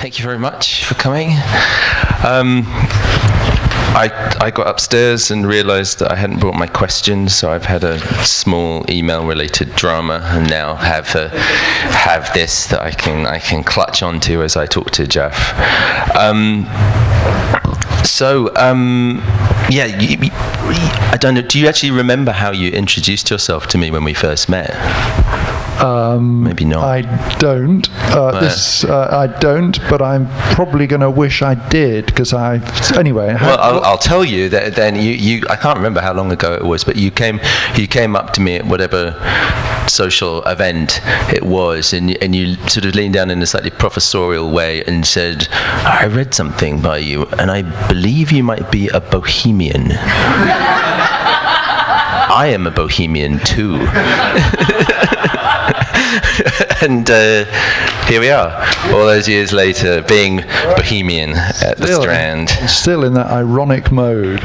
Thank you very much for coming. I got upstairs and realised that I hadn't brought my questions, so I've had a small email-related drama, and now have this that I can clutch onto as I talk to Geoff. I don't know. Do you actually remember how you introduced yourself to me when we first met? Maybe not. I don't. I don't, but I'm probably going to wish I did, because anyway. Well, I'll tell you that then you. I can't remember how long ago it was, but you came up to me at whatever social event it was, and you sort of leaned down in a slightly professorial way and said, "I read something by you, and I believe you might be a bohemian." I am a bohemian too. And here we are, all those years later, being bohemian at the Strand. Still in that ironic mode.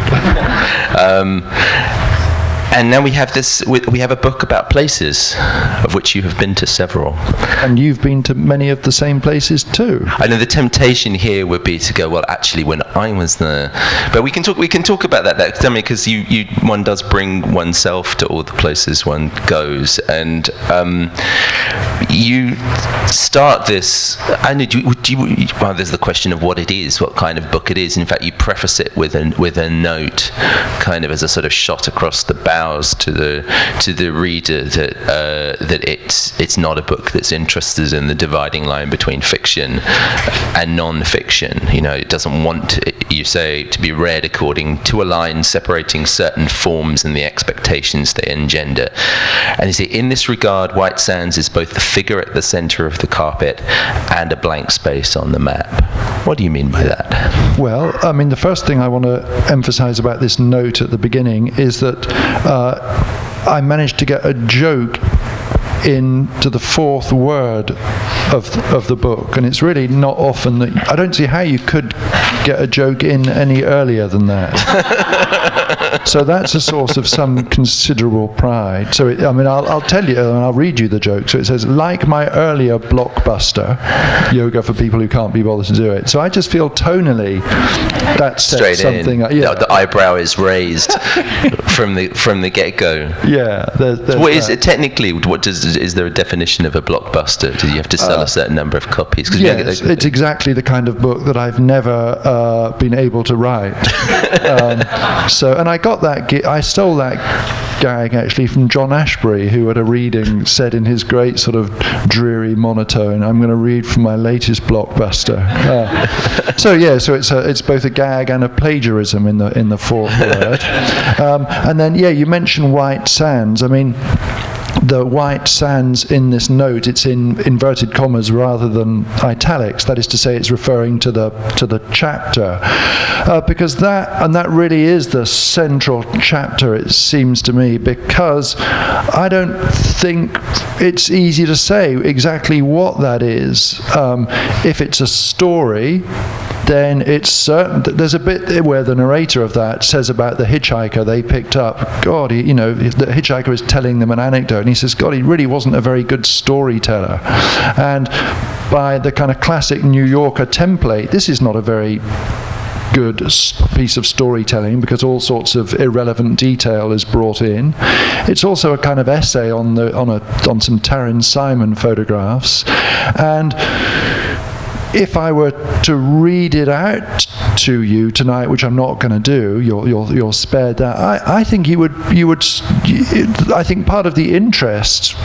And now we have we have a book about places, of which you have been to several. And you've been to many of the same places too. I know the temptation here would be to go, well, actually, when I was there, but we can talk about that. Because one does bring oneself to all the places one goes, and you start this. I know. Well, there's the question of what it is, what kind of book it is. In fact, you preface it with a note, kind of as a sort of shot across the bow to the reader that it's not a book that's interested in the dividing line between fiction and non-fiction. You know, it doesn't want, you say, to be read according to a line separating certain forms and the expectations they engender. And you see, in this regard, White Sands is both the figure at the centre of the carpet and a blank space on the map. What do you mean by that? Well, I mean, the first thing I want to emphasise about this note at the beginning is that I managed to get a joke into the fourth word of the book, and it's really not often that I don't see how you could get a joke in any earlier than that. So that's a source of some considerable pride. So I'll tell you, and I'll read you the joke. So it says, like my earlier blockbuster, yoga for people who can't be bothered to do it. So I just feel tonally that sets something up. Yeah. The eyebrow is raised from the get-go. Yeah. What is it technically? Is there a definition of a blockbuster? Do you have to sell a certain number of copies? Yes, it's exactly the kind of book that I've never been able to write. And I stole that gag actually from John Ashbery, who at a reading said in his great sort of dreary monotone, "I'm going to read from my latest blockbuster." So it's both a gag and a plagiarism in the fourth word. And then you mentioned White Sands. I mean, the White Sands in this note, it's in inverted commas rather than italics. That is to say, it's referring to the chapter, because that really is the central chapter, it seems to me, because I don't think it's easy to say exactly what that is. If it's a story, then it's certain that there's a bit where the narrator of that says about the hitchhiker they picked up. God, the hitchhiker is telling them an anecdote, and he says, God, he really wasn't a very good storyteller. And by the kind of classic New Yorker template, this is not a very good piece of storytelling, because all sorts of irrelevant detail is brought in. It's also a kind of essay on some Taryn Simon photographs, and if I were to read it out to you tonight, which I'm not going to do, you're spared that. I think I think part of the interest,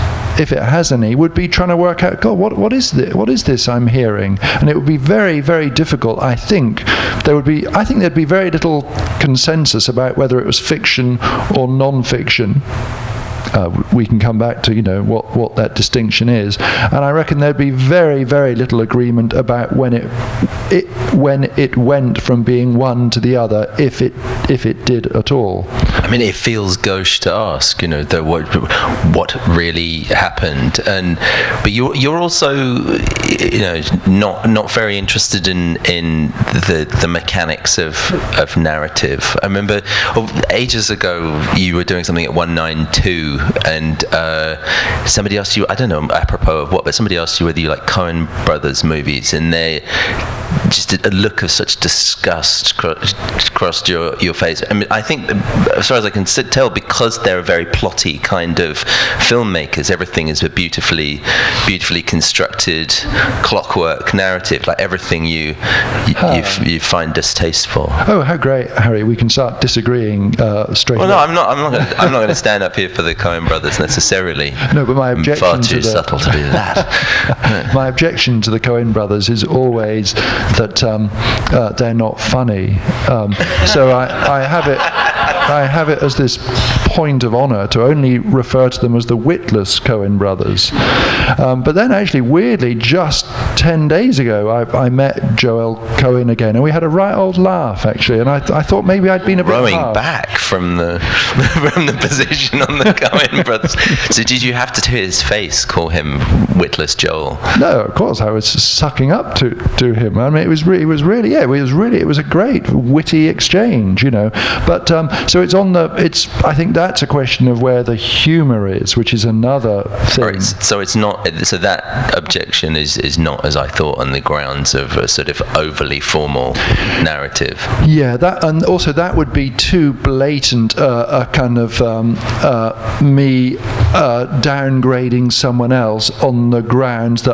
if it has any, would be trying to work out, God, what is this? What is this I'm hearing? And it would be very, very difficult. I think there'd be very little consensus about whether it was fiction or non-fiction. We can come back to what that distinction is, and I reckon there'd be very, very little agreement about when it went from being one to the other, if it did at all. I mean, it feels gauche to ask, what really happened, but you're also, not very interested in the mechanics of narrative. I remember ages ago you were doing something at 192, and somebody asked you, I don't know apropos of what, but somebody asked you whether you like Coen Brothers movies, and they just a look of such disgust crossed your face. I mean, I think, as far as I can tell, because they're a very plotty kind of filmmakers, everything is a beautifully constructed clockwork narrative. Like everything you find distasteful. Oh, how great, Harry! We can start disagreeing straight. Well, no, I'm not going to stand up here for the Coen Brothers necessarily. No, but my objection far too subtle to do that. My objection to the Coen Brothers is always that they're not funny. So I have it as this point of honour to only refer to them as the witless Coen Brothers. But then actually, weirdly, just 10 days ago, I met Joel Coen again, and we had a right old laugh, actually, and I thought maybe I'd been a bit rowing hard. back from the position on the Coen Brothers. So did you have to his face call him witless Joel? No, of course, I was sucking up to him. I mean, it was a great witty exchange, But so I think that's a question of where the humour is, which is another thing. Right, so it's not. So that objection is not, as I thought, on the grounds of a sort of overly formal narrative. Yeah, and also that would be too blatant a kind of me downgrading someone else on the grounds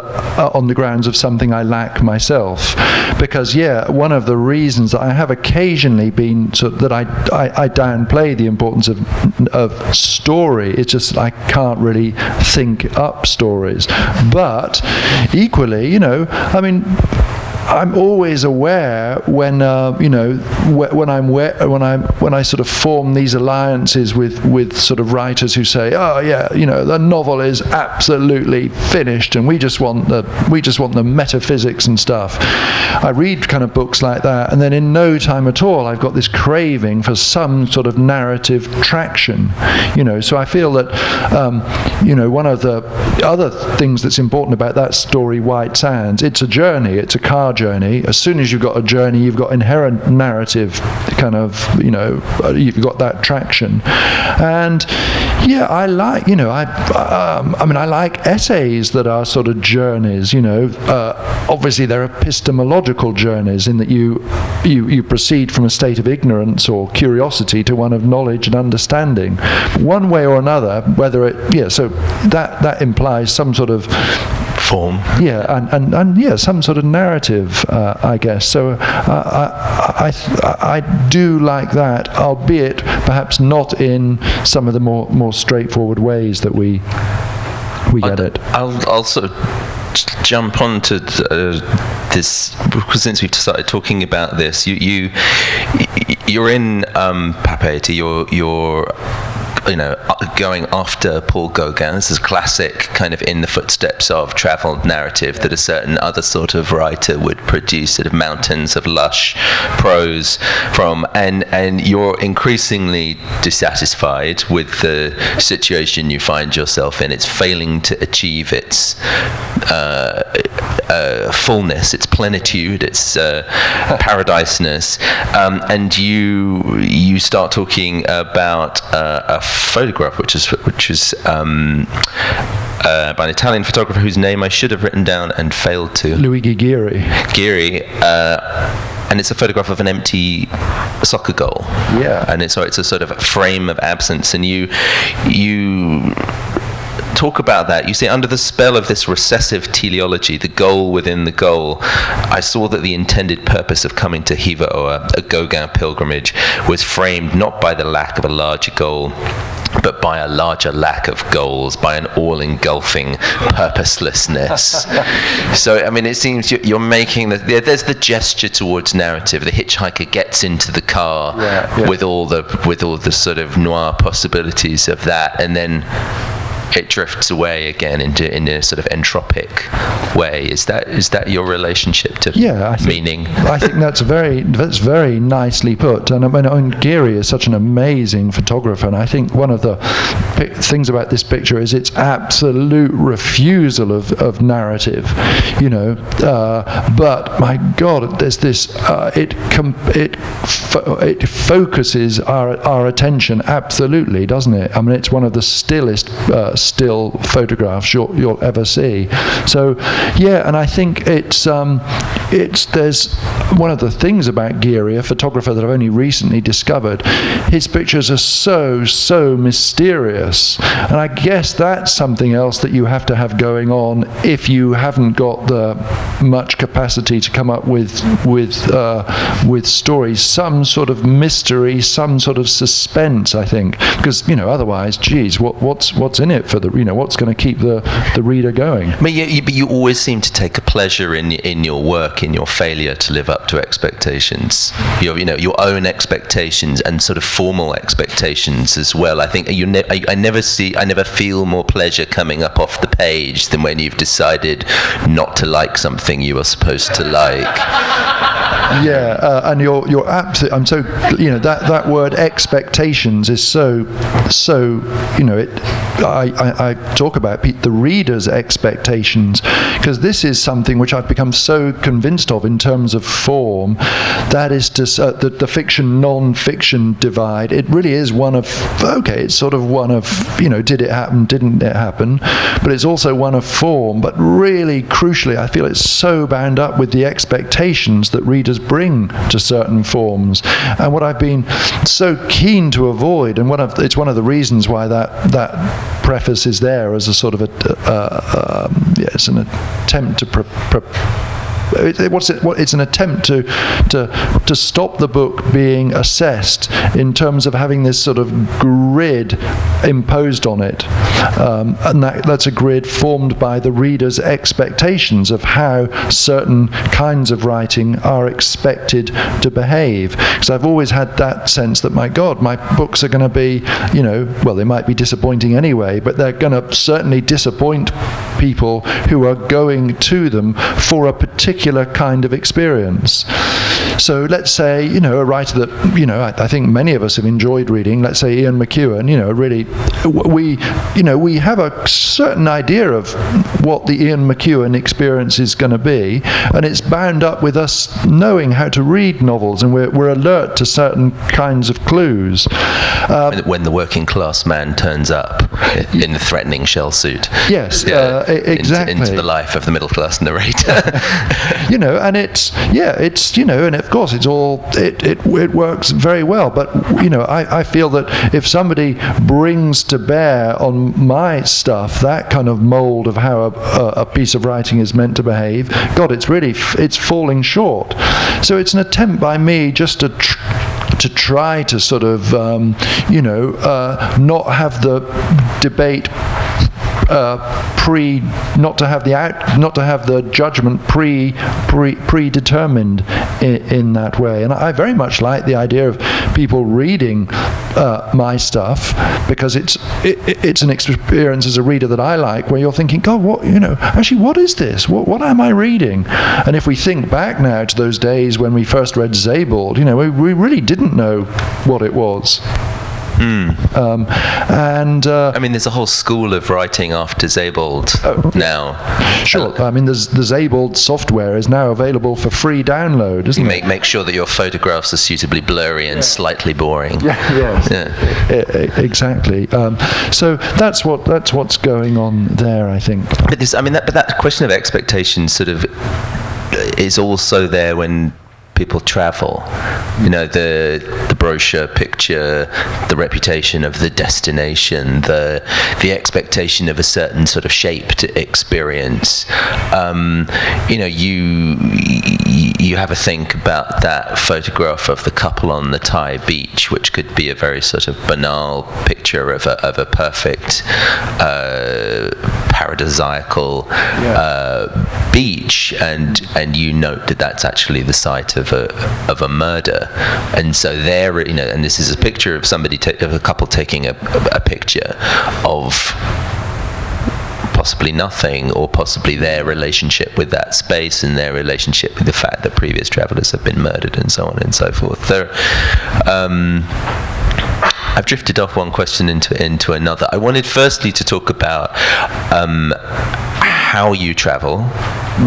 of something I lack myself. Because one of the reasons that I have occasionally been that I downplay the importance of story. It's just I can't really think up stories. But equally, I mean, I'm always aware when when I sort of form these alliances with sort of writers who say, oh yeah, the novel is absolutely finished and we just want the metaphysics and stuff. I read kind of books like that, and then in no time at all I've got this craving for some sort of narrative traction. So I feel that one of the other things that's important about that story, White Sands, it's a journey, it's a car journey. As soon as you've got a journey, you've got inherent narrative kind of, you've got that traction. And I like, I like essays that are sort of journeys, obviously they're epistemological journeys in that you proceed from a state of ignorance or curiosity to one of knowledge and understanding. One way or another, whether it, so that implies some sort of form. And some sort of narrative, I guess. So I do like that, albeit perhaps not in some of the more straightforward ways that we get it. I'll sort of jump on to this, because since we've started talking about this, you're in Papeete, you're going after Paul Gauguin. This is classic kind of in the footsteps of travel narrative that a certain other sort of writer would produce, sort of mountains of lush prose from, and you're increasingly dissatisfied with the situation you find yourself in. It's failing to achieve its fullness, its plenitude, its paradiseness, and you start talking about a photograph which is by an Italian photographer whose name I should have written down and failed to. Luigi Ghiri. And it's a photograph of an empty soccer goal. Yeah. And it's a sort of frame of absence, and you talk about that. You say, under the spell of this recessive teleology, the goal within the goal, I saw that the intended purpose of coming to Hiva, a Gauguin pilgrimage, was framed not by the lack of a larger goal, but by a larger lack of goals, by an all-engulfing purposelessness. So, I mean, it seems you're making there's the gesture towards narrative. The hitchhiker gets into the car with all the sort of noir possibilities of that, and then it drifts away again in a sort of entropic way. Is that your relationship to meaning? I think that's very nicely put. And I mean, Geary is such an amazing photographer, and I think one of the things about this picture is its absolute refusal of narrative, but my God, there's this it focuses our attention absolutely, doesn't it? I mean, it's one of the stillest still photographs you'll ever see. So and I think there's one of the things about Geary, a photographer that I've only recently discovered. His pictures are so mysterious, and I guess that's something else that you have to have going on if you haven't got the much capacity to come up with stories, some sort of mystery, some sort of suspense. I think, because otherwise, geez, what's in it for the what's going to keep the reader going? But you always seem to take a pleasure in your work, in your failure to live up to expectations, your own expectations and sort of formal expectations as well. I think I never feel more pleasure coming up off the page than when you've decided not to like something you are supposed to like. And you're absolutely. I'm so that word expectations is so. I talk about the reader's expectations, because this is something which I've become so convinced of in terms of form. That is the fiction non-fiction divide. It really is one of it's sort of one of did it happen, didn't it happen, but it's also one of form. But really crucially, I feel it's so bound up with the expectations that readers bring to certain forms, and what I've been so keen to avoid, and it's one of the reasons why that preface is there as a sort of it's an attempt to it's an attempt to stop the book being assessed in terms of having this sort of grid imposed on it, and that's a grid formed by the reader's expectations of how certain kinds of writing are expected to behave. Because I've always had that sense that, my God, my books are going to be, they might be disappointing anyway, but they're going to certainly disappoint people who are going to them for a particular kind of experience. So let's say, a writer that, I think many of us have enjoyed reading, let's say Ian McEwan, really, we have a certain idea of what the Ian McEwan experience is going to be, and it's bound up with us knowing how to read novels, and we're alert to certain kinds of clues. When the working class man turns up in a threatening shell suit. Yes, exactly. Into the life of the middle class narrator. And it's and of course it works very well. But I feel that if somebody brings to bear on my stuff that kind of mold of how a piece of writing is meant to behave, God, it's falling short. So it's an attempt by me just to try to sort of not have the debate not to have the judgment predetermined in that way. And I very much like the idea of people reading my stuff, because it's an experience as a reader that I like, where you're thinking, God, what is this? What am I reading? And if we think back now to those days when we first read Zabald, we really didn't know what it was. There's a whole school of writing after Zabald now. Sure. The Zabald software is now available for free download, isn't it? Make sure that your photographs are suitably blurry and slightly boring. Exactly. So that's what's going on there, I think. But that question of expectations sort of is also there when people travel. The brochure picture, the reputation of the destination, the expectation of a certain sort of shaped experience. You have a think about that photograph of the couple on the Thai beach, which could be a very sort of banal picture of a perfect paradisiacal beach, and you note that that's actually the site of a murder. And so there, and this is a picture of somebody of a couple taking a picture of possibly nothing, or possibly their relationship with that space and their relationship with the fact that previous travellers have been murdered and so on and so forth. I've drifted off one question into another. I wanted firstly to talk about how you travel,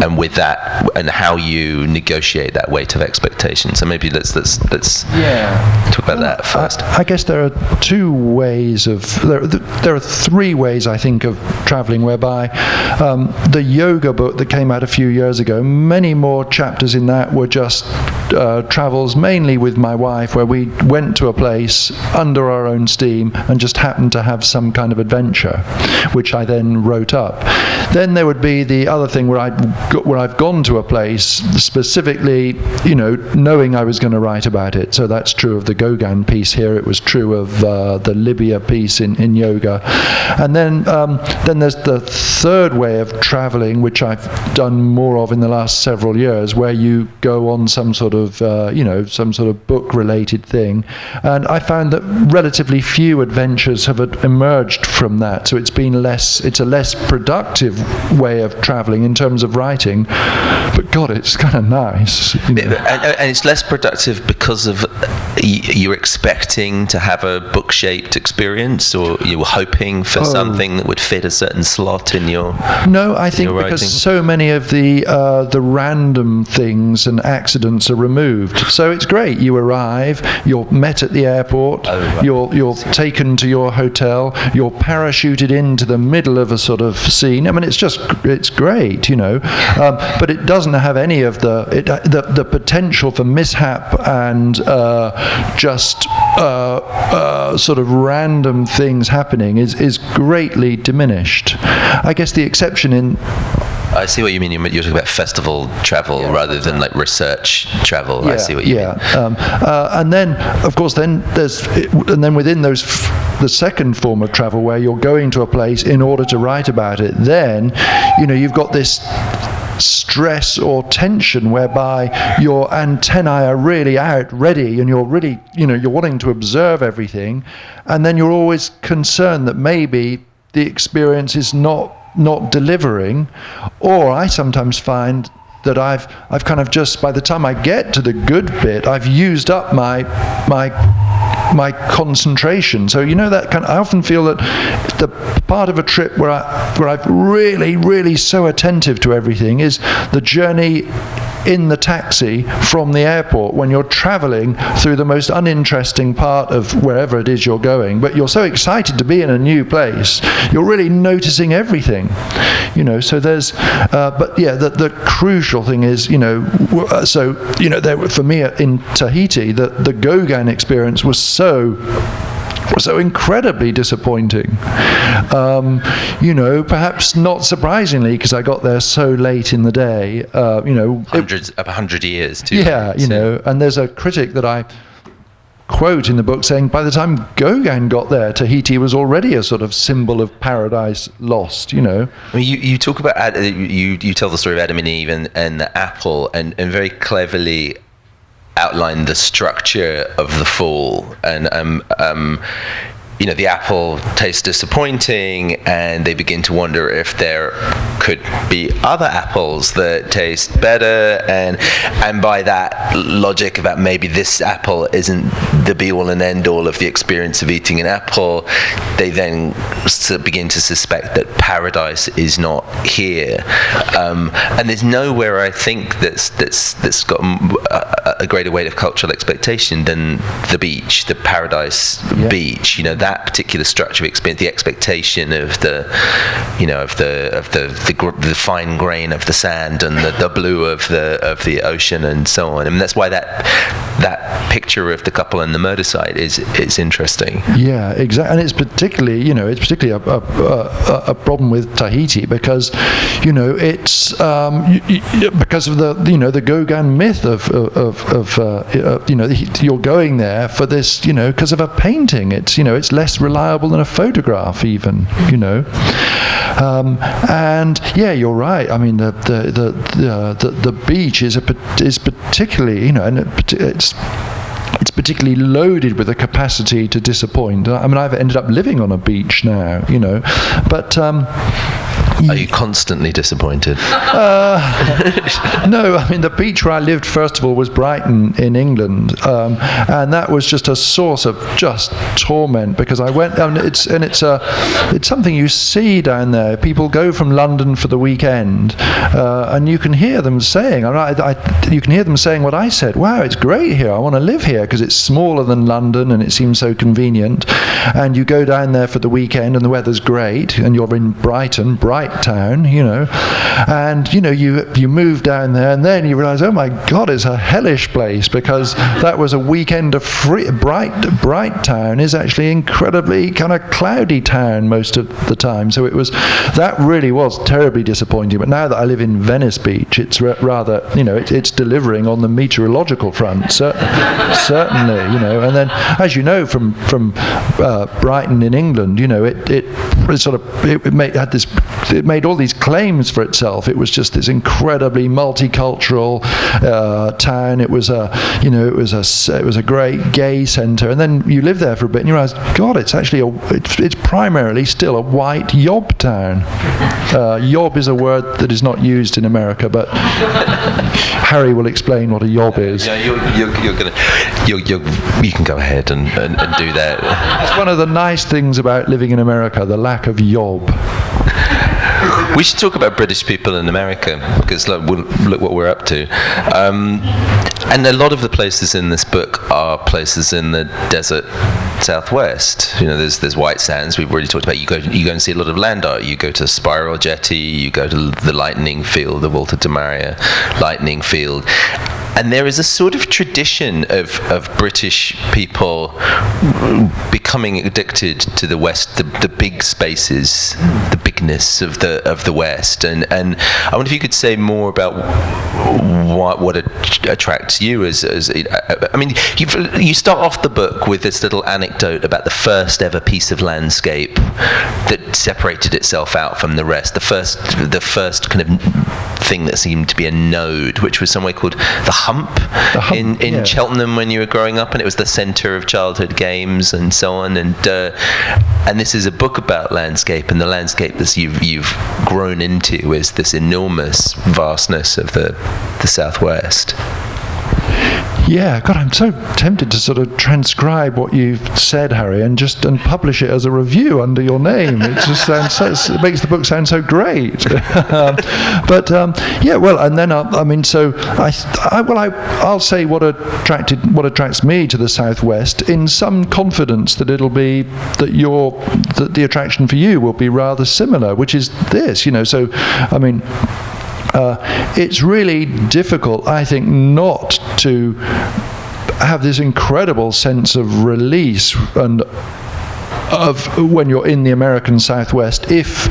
and with that, and how you negotiate that weight of expectation. So maybe let's talk about that first. I guess there are two ways there are three ways, I think, of traveling, whereby the yoga book that came out a few years ago, many more chapters in that were just travels mainly with my wife, where we went to a place under our own steam and just happened to have some kind of adventure, which I then wrote up. Then there would be the other thing where I've gone to a place specifically, knowing I was going to write about it. So that's true of the Gauguin piece here. It was true of the Libya piece in yoga. And then there's the third way of traveling, which I've done more of in the last several years, where you go on some sort of book-related thing. And I found that relatively few adventures have emerged from that. So it's a less productive way of traveling in terms of writing, but God, it's kind of nice. And it's less productive because of you're expecting to have a book-shaped experience, or you were hoping for something that would fit a certain slot in your No, I think because so many of the random things and accidents are removed. So it's great. You arrive, you're met at the airport, you're taken to your hotel, you're parachuted into the middle of a sort of scene. I mean, it's great, but it doesn't have any of the potential for mishap and sort of random things happening is greatly diminished. I guess the exception in... I see what you mean. You're talking about festival travel rather than like research travel. I see what you mean. And then, of course, then within those, the second form of travel where you're going to a place in order to write about it, then, you've got this stress or tension whereby your antennae are really out, ready, and you're really, you're wanting to observe everything, and then you're always concerned that maybe the experience is not delivering. Or I sometimes find that I've kind of just, by the time I get to the good bit, I've used up my concentration. So that kind of, I often feel that the part of a trip where I've really, really so attentive to everything is the journey in the taxi from the airport, when you're traveling through the most uninteresting part of wherever it is you're going, but you're so excited to be in a new place, you're really noticing everything, so there's but yeah, the crucial thing is, for me in Tahiti, the Gauguin experience was so incredibly disappointing. Perhaps not surprisingly, because I got there so late in the day. 100 years too. Yeah, and there's a critic that I quote in the book saying, by the time Gauguin got there, Tahiti was already a sort of symbol of paradise lost. I mean, you talk about you tell the story of Adam and Eve and the apple, and very cleverly outline the structure of the fall, and the apple tastes disappointing, and they begin to wonder if there could be other apples that taste better, and by that logic about maybe this apple isn't the be-all and end-all of the experience of eating an apple, they then begin to suspect that paradise is not here. And there's nowhere, I think, that's got a greater weight of cultural expectation than the beach, the paradise beach. That particular structure of experience, the expectation of the fine grain of the sand and the blue of the ocean and so on. I mean, that's why that picture of the couple and the murder site is interesting. Yeah, exactly, and it's particularly a problem with Tahiti because it's because of the Gauguin myth of you're going there for this because of a painting. It's less reliable than a photograph even. And yeah, you're right. I mean, the beach is particularly, and it's particularly loaded with a capacity to disappoint. I mean, I've ended up living on a beach now, but Are you constantly disappointed? No, I mean, the beach where I lived, first of all, was Brighton in England, and that was just a source of just torment, because I went, it's something you see down there. People go from London for the weekend, and you can hear them saying, you can hear them saying what I said. Wow, it's great here. I want to live here because it's smaller than London and it seems so convenient. And you go down there for the weekend and the weather's great, and you're in Brighton, bright town, and you move down there, and then you realise, oh my God, it's a hellish place, because that was a weekend of bright town is actually incredibly kind of cloudy town most of the time. So that really was terribly disappointing. But now that I live in Venice Beach, it's rather, it's delivering on the meteorological front, certainly, and then, as you know, from Brighton in England, it made all these claims for itself. It was just this incredibly multicultural town. It was a great gay centre, and then you live there for a bit and you realise, God, it's actually it's primarily still a white yob town. Yob is a word that is not used in America, but Harry will explain what a yob is. Yeah, you can go ahead and do that. It's one of the nice things about living in America, the lack of yob. We should talk about British people in America, because look what we're up to. And a lot of the places in this book are places in the desert southwest. There's White Sands, we've already talked about. You go and see a lot of land art. You go to Spiral Jetty, you go to the lightning field, the Walter de Maria lightning field. And there is a sort of tradition of British people becoming addicted to the West, the big spaces, the bigness of the West. And I wonder if you could say more about what attracts you as I mean, you start off the book with this little anecdote about the first ever piece of landscape that separated itself out from the rest. The first kind of thing that seemed to be a node, which was somewhere called the Hump in Cheltenham when you were growing up, and it was the centre of childhood games and so on. And this is a book about landscape, and the landscape that you've grown into is this enormous vastness of the southwest. Yeah, God, I'm so tempted to sort of transcribe what you've said, Harry, and publish it as a review under your name. It just sounds it makes the book sound so great. I'll say what attracts me to the Southwest, in some confidence that it'll be that the attraction for you will be rather similar, which is this, So, I mean, it's really difficult, I think, not to have this incredible sense of release and of when you're in the American Southwest, if,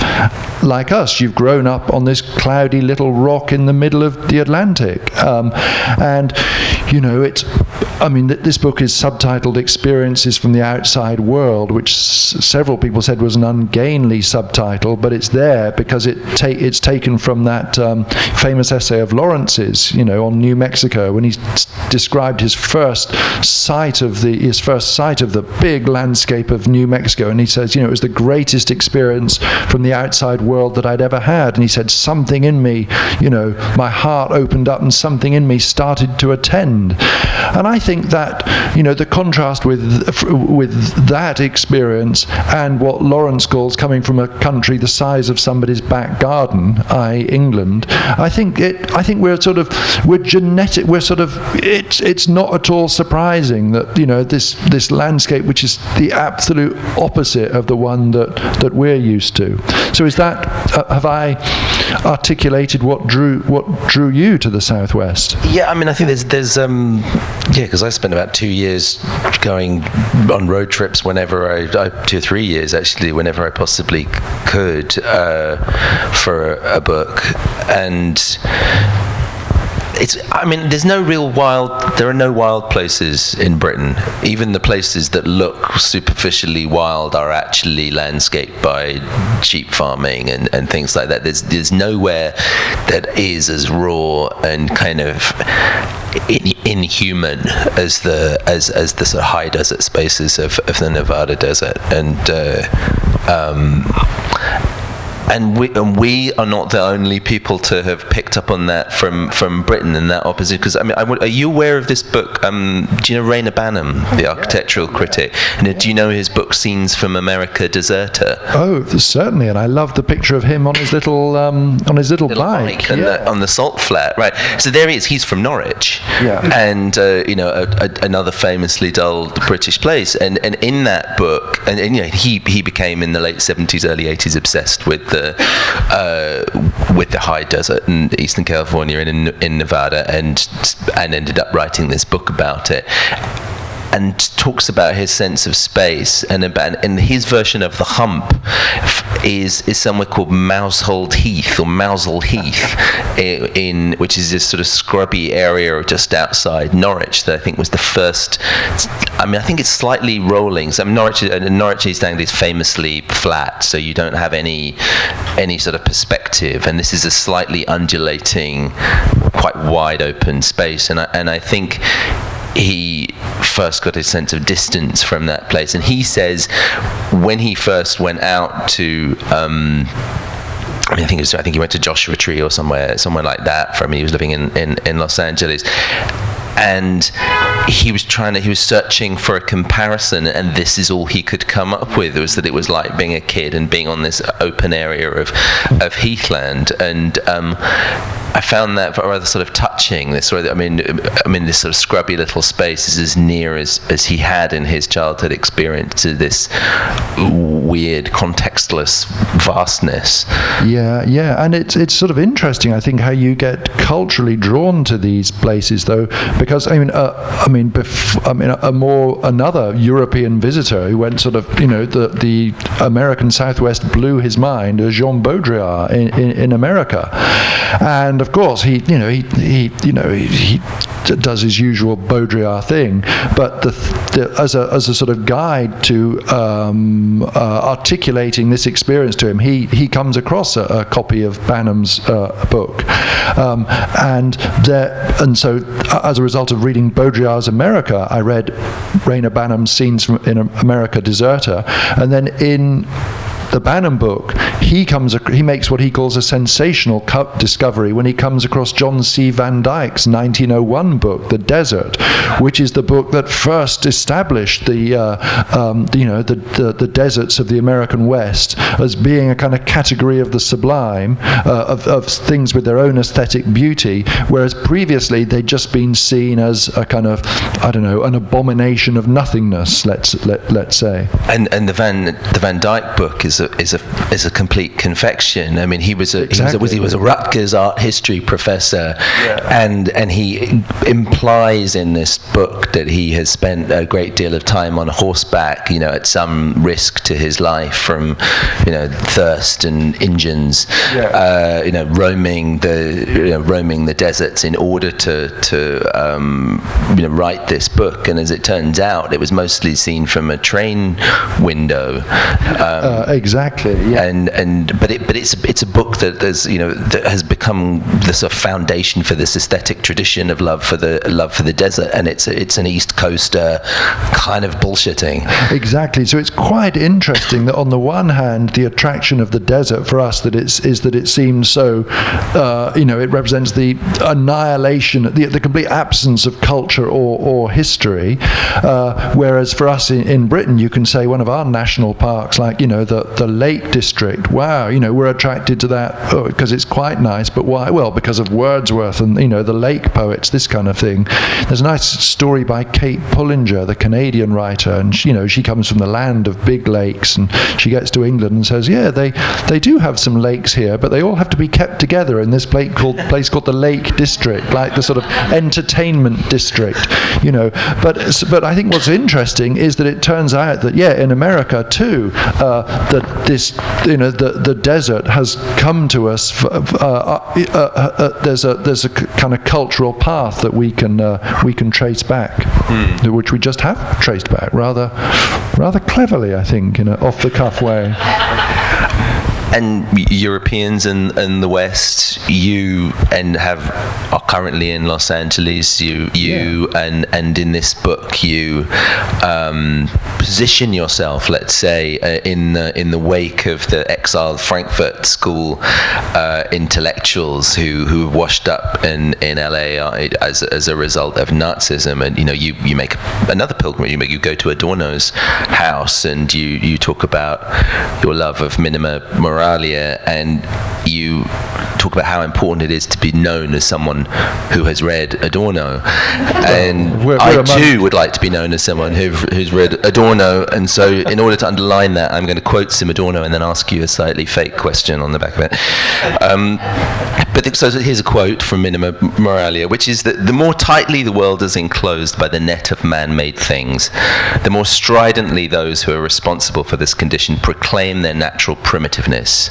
like us, you've grown up on this cloudy little rock in the middle of the Atlantic. This book is subtitled Experiences from the Outside World, which several people said was an ungainly subtitle, but it's there because it's taken from that famous essay of Lawrence's, on New Mexico, when he described his first sight of the big landscape of New Mexico. And he says, it was the greatest experience from the outside world that I'd ever had. And he said, something in me, my heart opened up and something in me started to attend. And I think that, the contrast with that experience and what Lawrence calls coming from a country the size of somebody's back garden, i.e. England, I think we're genetic. It's not at all surprising that, this landscape, which is the absolute opposite of the one that we're used to. So is that, have I articulated what drew you to the Southwest? Yeah, I mean, I think there's because I spent about 2 years going on road trips whenever 2 or 3 years actually, whenever I possibly could, for a book. And there are no wild places in Britain. Even the places that look superficially wild are actually landscaped by sheep farming and things like that. There's nowhere that is as raw and kind of inhuman as the sort of high desert spaces of the Nevada desert. And And we are not the only people to have picked up on that from Britain and that opposite. Because are you aware of this book? Do you know Rainer Banham, the architectural critic? And do you know his book Scenes from America, Deserter? Oh, certainly. And I love the picture of him on his little bike. And on the salt flat, right? So there he is. He's from Norwich, and another famously dull British place. And in that book, and he became in the late 70s, early 80s obsessed with the high desert in Eastern California and in Nevada, and ended up writing this book about it. And talks about his sense of space, and his version of the hump is somewhere called Moushold Heath or Mousel Heath, which is this sort of scrubby area just outside Norwich that I think was the first. I think it's slightly rolling. So Norwich East Anglia is famously flat, so you don't have any sort of perspective, and this is a slightly undulating, quite wide open space, and I think he first got his sense of distance from that place. And he says when he first went out to I think he went to Joshua Tree or somewhere like that. He was living in Los Angeles, and he was searching for a comparison, and this is all he could come up with, was that it was like being a kid and being on this open area of heathland. And I found that rather sort of touching. This sort of, this sort of scrubby little space is as near as he had in his childhood experience to this weird, contextless vastness. Yeah, and it's sort of interesting, I think, how you get culturally drawn to these places, though, because another European visitor who went sort of, the American Southwest blew his mind, Jean Baudrillard in America, and of course he does his usual Baudrillard thing, but as a sort of guide to articulating this experience to him, he comes across a copy of Banham's book, and so as a result of reading Baudrillard's America, I read Rainer Banham's Scenes from America, Deserter, and then in the Banham book, he makes what he calls a sensational discovery when he comes across John C. Van Dyke's 1901 book, The Desert, which is the book that first established the deserts of the American West as being a kind of category of the sublime, of things with their own aesthetic beauty, whereas previously they'd just been seen as a kind of, an abomination of nothingness, let's say. And the Van Dyke book is a complete confection. He was a Rutgers art history professor, and he implies in this book that he has spent a great deal of time on horseback, at some risk to his life from, thirst and Indians, roaming the deserts in order to write this book. And as it turns out, it was mostly seen from a train window. Exactly. Yeah. But it's a book that that has become the sort of foundation for this aesthetic tradition of love for the desert, and it's an East Coaster kind of bullshitting. Exactly. So it's quite interesting that on the one hand, the attraction of the desert for us is that it seems so, it represents the annihilation, the complete absence of culture or history, whereas for us in Britain, you can say one of our national parks, like the Lake District. Wow, we're attracted to that because it's quite nice. But why? Well, because of Wordsworth and the lake poets, this kind of thing. There's a nice story by Kate Pullinger, the Canadian writer, and she comes from the land of big lakes, and she gets to England and says, yeah, they do have some lakes here, but they all have to be kept together in this place called the Lake District, like the sort of entertainment district, But I think what's interesting is that it turns out that in America too, the desert has come to us. There's a kind of cultural path that we can trace back, which we just have traced back rather cleverly, I think, in an off-the-cuff way. And Europeans in the West, are currently in Los Angeles. And in this book you position yourself, let's say, in the wake of the exiled Frankfurt School intellectuals who washed up in LA as a result of Nazism. And you make another pilgrimage. You go to Adorno's house, and you talk about your love of Minima Moralia, and you talk about how important it is to be known as someone who has read Adorno. And I too would like to be known as someone who's read Adorno. And so in order to underline that, I'm going to quote some Adorno and then ask you a slightly fake question on the back of it. So here's a quote from Minima Moralia, which is that the more tightly the world is enclosed by the net of man-made things, the more stridently those who are responsible for this condition proclaim their natural primitiveness.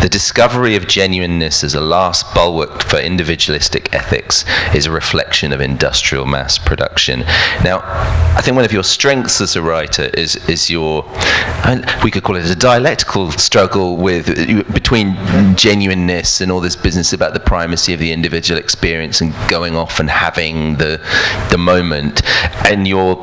The discovery of genuineness as a last bulwark for individualistic ethics is a reflection of industrial mass production. Now, I think one of your strengths as a writer is your, we could call it a dialectical struggle between genuineness and all this business about the primacy of the individual experience and going off and having the moment, and your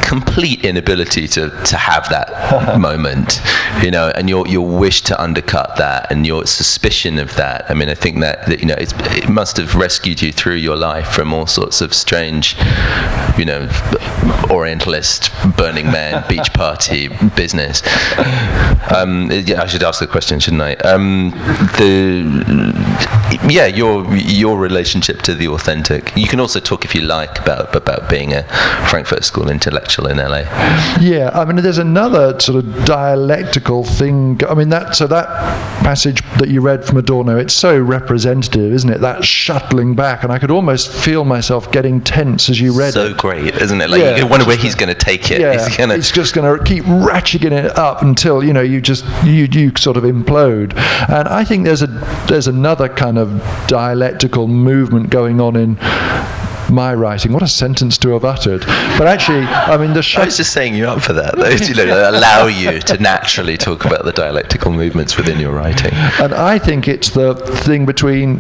complete inability to have that moment, and your wish to undercut that, and your suspicion of that. I mean, I think that it must have rescued you through your life from all sorts of strange, Orientalist, Burning Man, beach party business. I should ask the question, shouldn't I? Your relationship to the authentic. You can also talk, if you like, about being a Frankfurt School intellectual in LA. Yeah, I mean, there's another sort of dialectical thing. I mean, that passage that you read from Adorno, it's so representative, isn't it? That shuttling back, and I could almost feel myself getting tense as you read it. So great, isn't it? Like, you wonder where he's going to take it. Yeah, he's just going to keep ratcheting it up until you sort of implode. And I think there's another kind of dialectical movement going on in my writing. What a sentence to have uttered. But actually, I mean, I was just saying you up for that, allow you to naturally talk about the dialectical movements within your writing. And I think it's the thing between,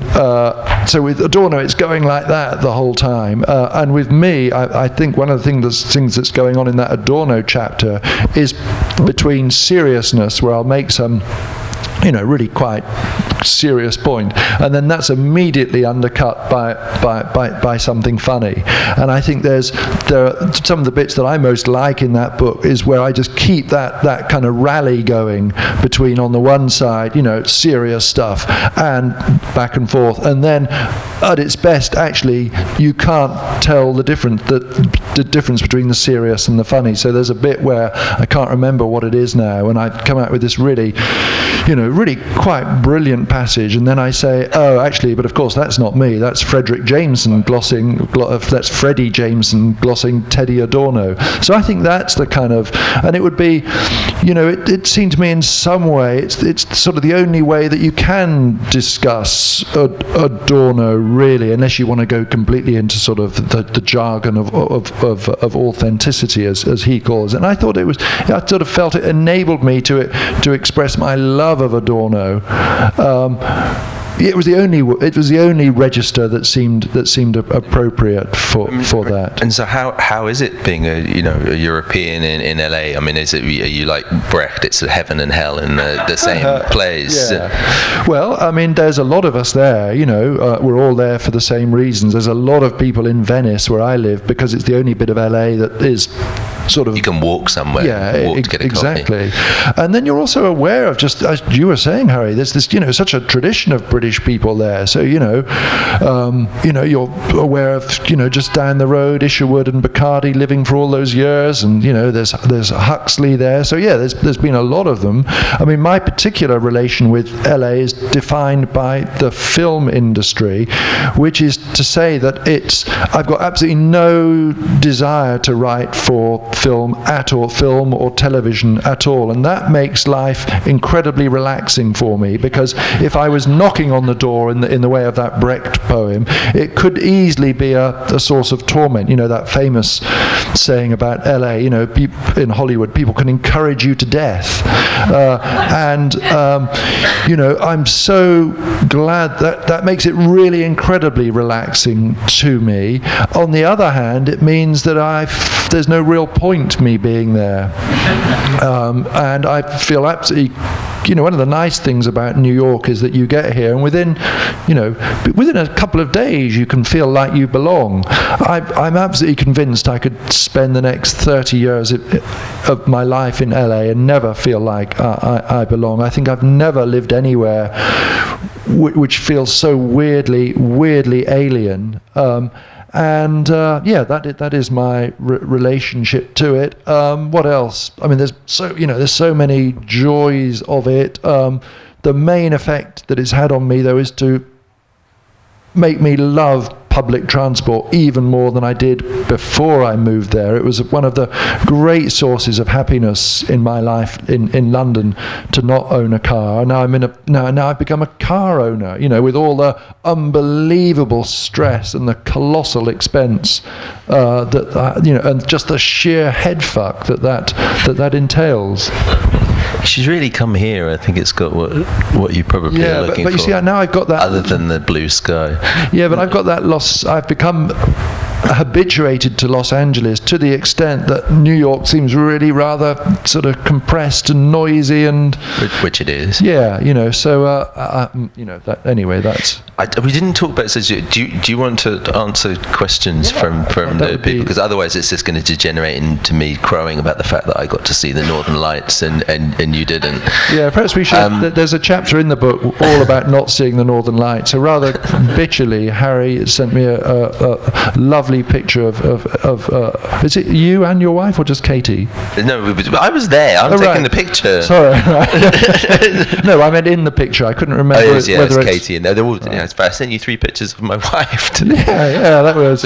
so with Adorno, it's going like that the whole time. And with me, I think one of the things that's going on in that Adorno chapter is between seriousness, where I'll make some really quite serious point, and then that's immediately undercut by something funny. And I think there are some of the bits that I most like in that book is where I just keep that kind of rally going between, on the one side, serious stuff and back and forth, and then at its best, actually, you can't tell the difference between the serious and the funny. So there's a bit where I can't remember what it is now, and I come out with this really quite brilliant passage, and then I say, oh, actually, but of course that's not me. That's Frederick Jameson that's Freddie Jameson glossing Teddy Adorno. So I think that's the kind of, and it would be, it seemed to me in some way it's sort of the only way that you can discuss Adorno, really, unless you want to go completely into sort of the jargon of authenticity, as he calls it. And I thought I sort of felt it enabled me to express my love of Adorno. It was the only register that seemed appropriate for that. And so how is it being a European in LA? I mean, are you like Brecht? It's heaven and hell in the same place. Yeah. Well, I mean, there's a lot of us there. We're all there for the same reasons. There's a lot of people in Venice, where I live, because it's the only bit of LA that is sort of, you can walk somewhere. Yeah, to get a exactly. Coffee. And then you're also aware of, just as you were saying, Harry, there's this such a tradition of British people there. So you're aware of just down the road, Isherwood and Bacardi living for all those years, and there's Huxley there. So there's been a lot of them. I mean, my particular relation with LA is defined by the film industry, which is to say that I've got absolutely no desire to write for film or television at all, and that makes life incredibly relaxing for me, because if I was knocking on the door in the way of that Brecht poem, it could easily be a source of torment. You know, that famous saying about LA, you know, in Hollywood, people can encourage you to death. You know, I'm so glad that makes it really incredibly relaxing to me. On the other hand, it means that there's no real point me being there. And I feel absolutely, you know, one of the nice things about New York is that you get here and within a couple of days you can feel like you belong. I'm absolutely convinced I could spend the next 30 years of my life in LA and never feel like I belong. I think I've never lived anywhere which feels so weirdly alien. That is my relationship to it. What else? I mean, there's so many joys of it. The main effect that it's had on me, though, is to make me love public transport even more than I did before I moved there. It was one of the great sources of happiness in my life in London to not own a car. Now I've become a car owner, you know, with all the unbelievable stress and the colossal expense and just the sheer head fuck that entails. You should really come here. I think it's got what you probably are looking for. But you see, now I've got that. Other than the blue sky. Yeah, but I've got that loss. I've become habituated to Los Angeles to the extent that New York seems really rather sort of compressed and noisy and. Which it is. Yeah, you know. So anyway, that's. We didn't talk about. So do you want to answer questions from the people? Because otherwise, it's just going to degenerate into me crowing about the fact that I got to see the Northern Lights and you didn't. Yeah, perhaps we should. There's a chapter in the book all about not seeing the Northern Lights. So rather bitchily, Harry sent me a lovely picture of is it you and your wife or just Katie? No, I was there. I'm taking the picture. Sorry. Right. No, I meant in the picture. I couldn't remember whether it's Katie. And they're all. Right. But I sent you 3 pictures of my wife today. Yeah, that was.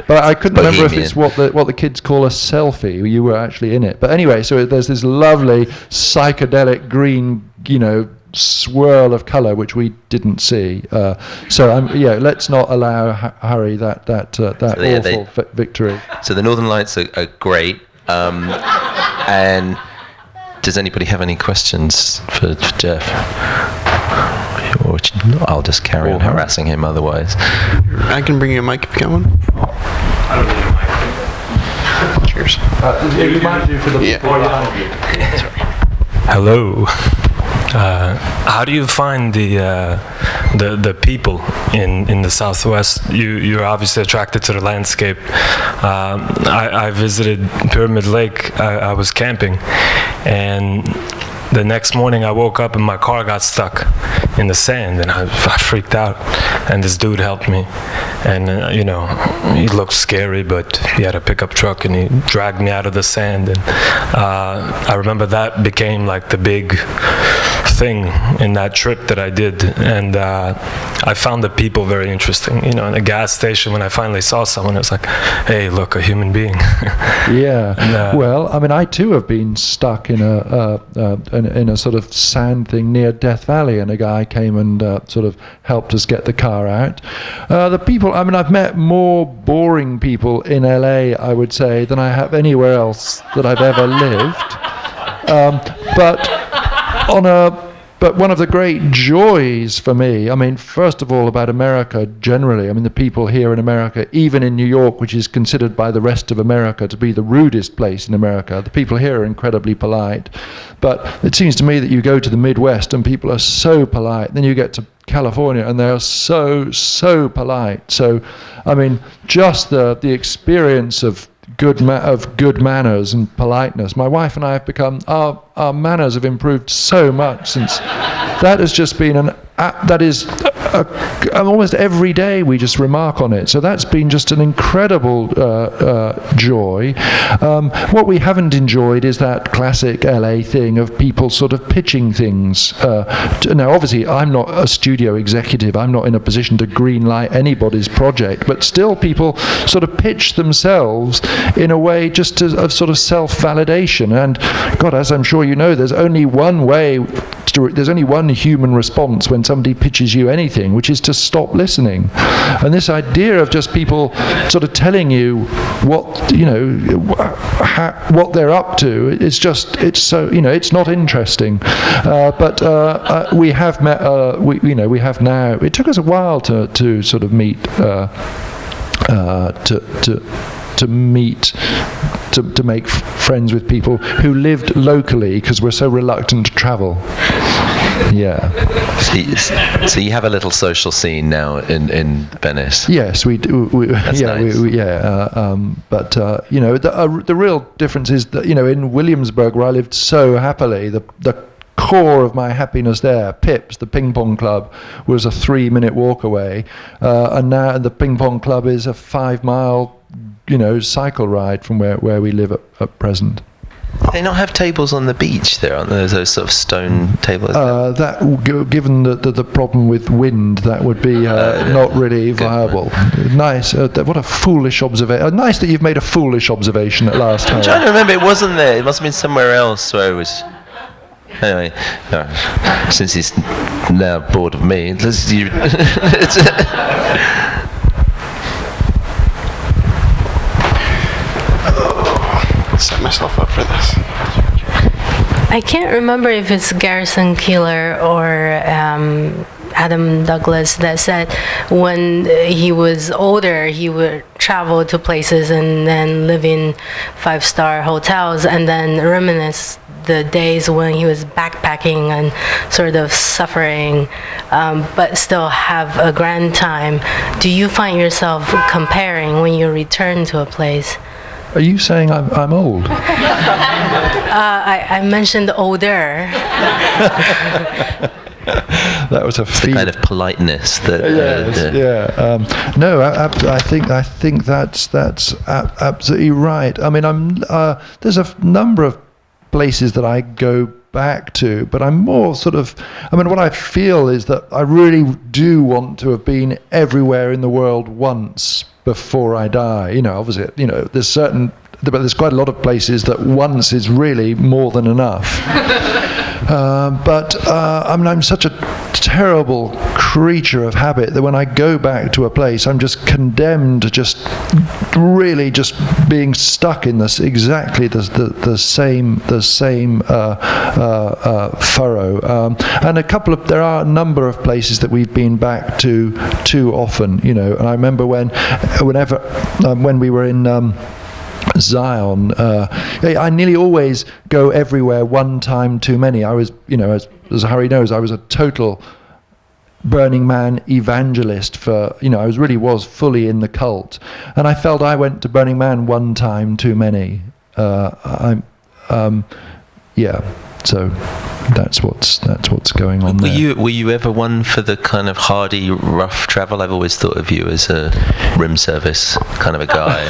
But I couldn't remember if it's what the kids call a selfie. You were actually in it. But anyway, so there's this lovely psychedelic green, you know, swirl of colour which we didn't see. Let's not allow Harry that awful victory. So the Northern Lights are great. And does anybody have any questions for Geoff? Or I'll just carry on harassing him otherwise. I can bring you a mic if you got one. I don't need a mic. Cheers. You might do for the Hello. How do you find the people in the Southwest? You're obviously attracted to the landscape. I visited Pyramid Lake. I was camping, and the next morning I woke up and my car got stuck in the sand, and I freaked out, and this dude helped me, and he looked scary, but he had a pickup truck and he dragged me out of the sand, and I remember that became like the big thing in that trip that I did, and I found the people very interesting. In a gas station, when I finally saw someone, it was like, hey, look, a human being. Yeah. And, well, I mean, I too have been stuck in a sort of sand thing near Death Valley, and a guy came and sort of helped us get the car out. The people, I mean, I've met more boring people in LA, I would say, than I have anywhere else that I've ever lived. But one of the great joys for me, I mean, first of all, about America generally, I mean, the people here in America, even in New York, which is considered by the rest of America to be the rudest place in America, the people here are incredibly polite. But it seems to me that you go to the Midwest and people are so polite. Then you get to California and they're so polite. So, I mean, just the experience of good manners and politeness. My wife and I have become, our manners have improved so much since. That has just been that is almost every day we just remark on it. So that's been just an incredible joy. What we haven't enjoyed is that classic LA thing of people sort of pitching things. Now, obviously, I'm not a studio executive. I'm not in a position to green light anybody's project, but still people sort of pitch themselves in a way just of sort of self-validation. And God, as I'm sure you know, there's only one way, there's only one human response when somebody pitches you anything, which is to stop listening. And this idea of just people sort of telling you what, you know, what they're up to, it's so, you know, it's not interesting. But we have met, we have now, it took us a while to sort of meet, to make friends with people who lived locally, because we're so reluctant to travel. Yeah. So you have a little social scene now in Venice. Yes, we do. That's nice. But you know, the real difference is that, you know, in Williamsburg, where I lived so happily, the core of my happiness there, Pips, the ping pong club, was a 3-minute walk away, and now the ping pong club is a 5-mile, you know, cycle ride from where we live at present. Do they not have tables on the beach there? Aren't there those sort of stone tables? Given the problem with wind, that would be not really viable. Nice. What a foolish observation. Nice that you've made a foolish observation at last. I'm trying to remember. It wasn't there. It must have been somewhere else where it was. Anyway, since he's now bored of me, set myself up for this. I can't remember if it's Garrison Keillor or Adam Douglas that said when he was older, he would travel to places and then live in 5-star hotels and then reminisce the days when he was backpacking and sort of suffering, but still have a grand time. Do you find yourself comparing when you return to a place? Are you saying I'm old? I mentioned older. That was a the kind of politeness that. No, I think that's absolutely right. I mean, there's a number of places that I go back to, but I'm more sort of, I mean, what I feel is that I really do want to have been everywhere in the world once before I die. You know, obviously, you know, there's quite a lot of places that once is really more than enough. But I mean, I'm such a terrible creature of habit that when I go back to a place, I'm just condemned to just really just being stuck in this exactly the same furrow. And there are a number of places that we've been back to too often, you know. And I remember when we were in Zion, I nearly always go everywhere one time too many. I was, you know, as Hari knows, I was a total Burning Man evangelist for, you know, I was fully in the cult, and I felt I went to Burning Man one time too many. So that's what's going on there. Were you ever one for the kind of hardy, rough travel? I've always thought of you as a room service kind of a guy.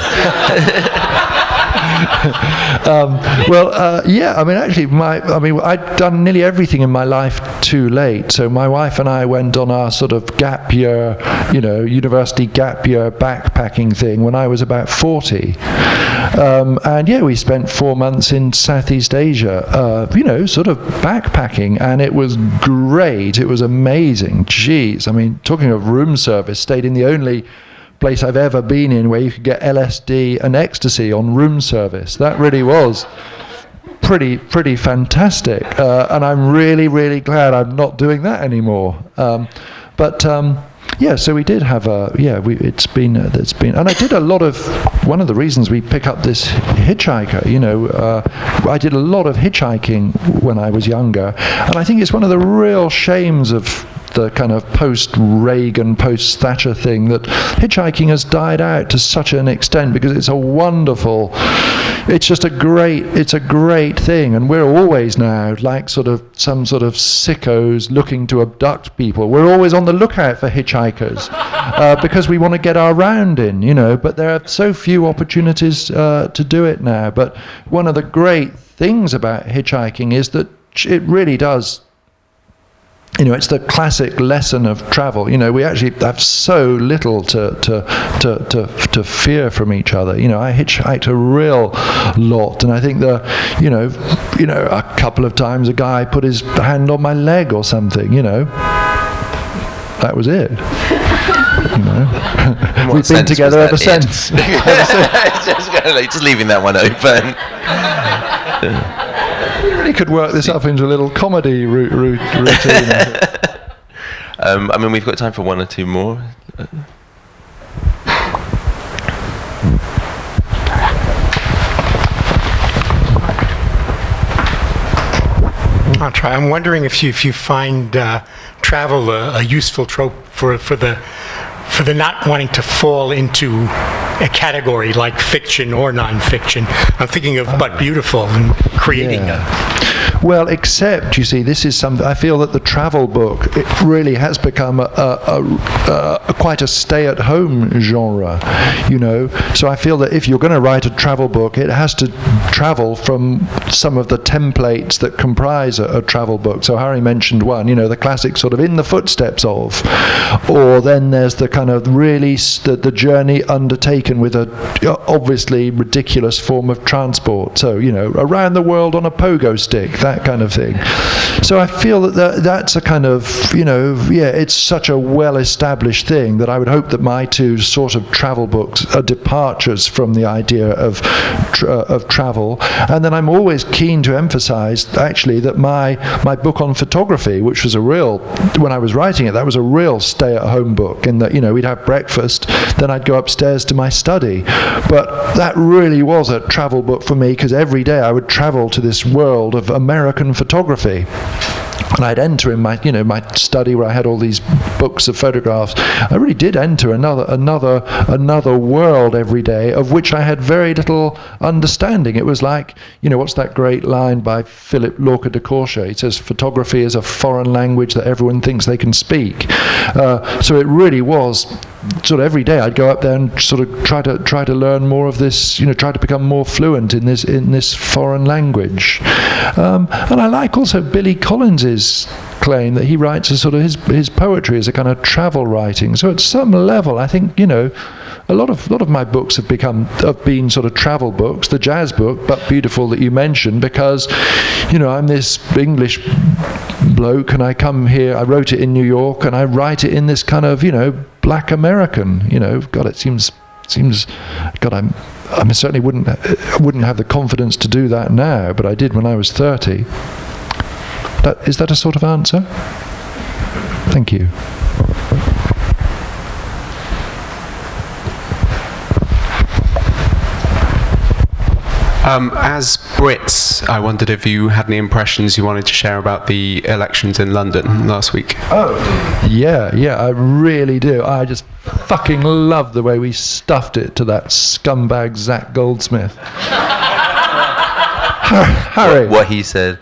Yeah. I mean, actually, I'd done nearly everything in my life too late. So my wife and I went on our sort of gap year, you know, university gap year backpacking thing when I was about 40. And yeah, we spent 4 months in Southeast Asia, you know, sort of backpacking, and it was great. It was amazing. Jeez, I mean, talking of room service, stayed in the only place I've ever been in where you could get LSD and ecstasy on room service. That really was pretty fantastic, and I'm really, really glad I'm not doing that anymore. Yeah, so we did have it's been, and I did a lot of, one of the reasons we pick up this hitchhiker, you know, I did a lot of hitchhiking when I was younger, and I think it's one of the real shames of the kind of post-Reagan, post-Thatcher thing, that hitchhiking has died out to such an extent, because it's a wonderful, it's a great thing, and we're always now like sort of some sort of sickos looking to abduct people. We're always on the lookout for hitchhikers because we want to get our round in, you know, but there are so few opportunities to do it now. But one of the great things about hitchhiking is that it really does, you know, it's the classic lesson of travel. You know, we actually have so little to fear from each other. You know, I hitchhiked a real lot, and I think you know, a couple of times a guy put his hand on my leg or something. You know, that was it. You know, we've been together ever since. just leaving that one open. You could work this up into a little comedy routine. I mean, we've got time for one or two more. I'll try. I'm wondering if you find travel a useful trope for the not wanting to fall into a category like fiction or nonfiction. I'm thinking of But Beautiful and creating Well, except, you see, this is something, I feel that the travel book, it really has become quite a stay-at-home genre, you know. So I feel that if you're going to write a travel book, it has to travel from some of the templates that comprise a travel book. So Hari mentioned one, you know, the classic sort of in the footsteps of, or then there's the kind of really the journey undertaken with a obviously ridiculous form of transport. So, you know, around the world on a pogo stick, that kind of thing. So I feel that that's a kind of, you know, it's such a well-established thing that I would hope that my two sort of travel books are departures from the idea of travel. And then I'm always keen to emphasize, actually, that my book on photography, which was when I was writing it, that was a real stay-at-home book, in that, you know, we'd have breakfast, then I'd go upstairs to my study. But that really was a travel book for me, because every day I would travel to this world of American photography. And I'd enter in my, you know, my study where I had all these books of photographs. I really did enter another world every day, of which I had very little understanding. It was like, you know, what's that great line by Philip Lorca de Courchet? He says, photography is a foreign language that everyone thinks they can speak. So it really was sort of every day I'd go up there and sort of try to learn more of this, you know, try to become more fluent in this foreign language. And I like also Billy Collins's claim that he writes a sort of his poetry as a kind of travel writing. So at some level, I think, you know, a lot of my books have been sort of travel books. The jazz book, But Beautiful, that you mentioned, because, you know, I'm this English bloke and I come here, I wrote it in New York, and I write it in this kind of, you know, black American, you know. God, it seems God, I certainly wouldn't have the confidence to do that now, but I did when I was 30. Is that a sort of answer? Thank you. As Brits, I wondered if you had any impressions you wanted to share about the elections in London last week. Oh, yeah, I really do. I just fucking love the way we stuffed it to that scumbag Zach Goldsmith. Harry. What he said.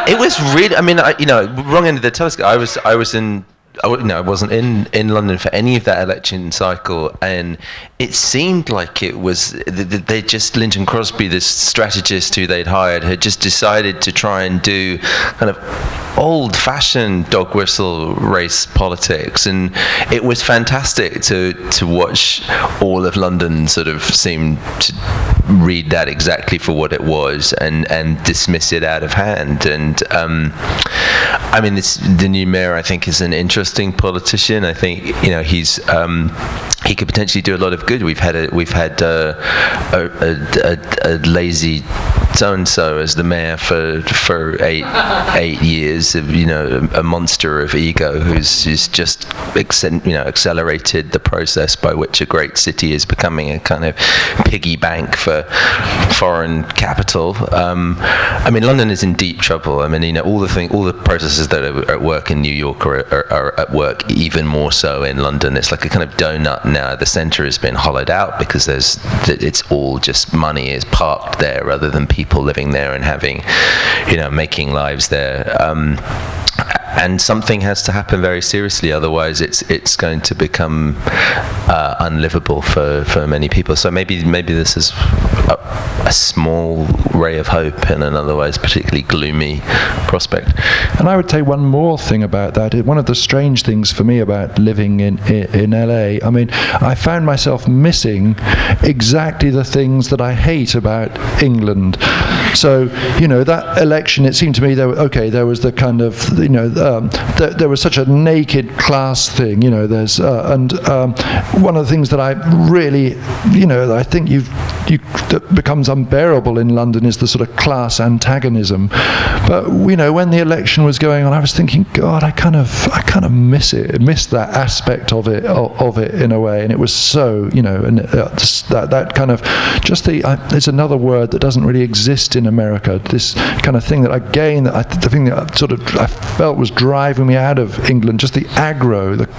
It was really, I mean, wrong end of the telescope. I wasn't in London for any of that election cycle, and it seemed like it was Linton Crosby, this strategist who they'd hired, had just decided to try and do kind of old-fashioned dog whistle race politics, and it was fantastic to watch all of London sort of seem to read that exactly for what it was and dismiss it out of hand. And I mean, the new mayor, I think, is an interesting politician. I think, you know, he's he could potentially do a lot of good. We've had a lazy so and so as the mayor for 8 years, of, a monster of ego who's just accelerated the process by which a great city is becoming a kind of piggy bank for foreign capital. I mean, London is in deep trouble. I mean, all the processes that are at work in New York are at work even more so in London. It's like a kind of donut now. The centre has been hollowed out because it's all just money is parked there rather than people living there and having, making lives there. And something has to happen very seriously, otherwise it's going to become unlivable for many people. So maybe this is a small ray of hope in an otherwise particularly gloomy prospect. And I would say one more thing about that. One of the strange things for me about living in LA, I mean, I found myself missing exactly the things that I hate about England. So, that election, it seemed to me there was the kind of, there was such a naked class thing, there's, one of the things that I really, I think that becomes unbearable in London is the sort of class antagonism. But, when the election was going on, I was thinking, God, I kind of miss that aspect of it in a way. And it was so, and that kind of, just there's another word that doesn't really exist in America, this kind of thing that the thing that I felt was driving me out of England, just the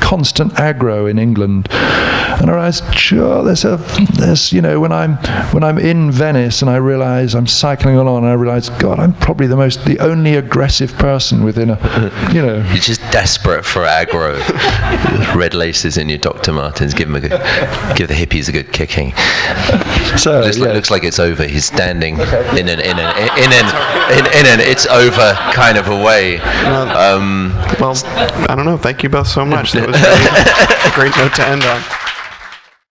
constant aggro in England. And I realized, sure, there's when I'm in Venice and I realize I'm cycling along and I realize, God, I'm probably the only aggressive person within You're just desperate for aggro. Red laces in your Dr. Martens, give the hippies a good kicking. So looks like it's over. He's standing in an it's over kind of a way. Well, I don't know. Thank you both so much. That was really a great note to end on.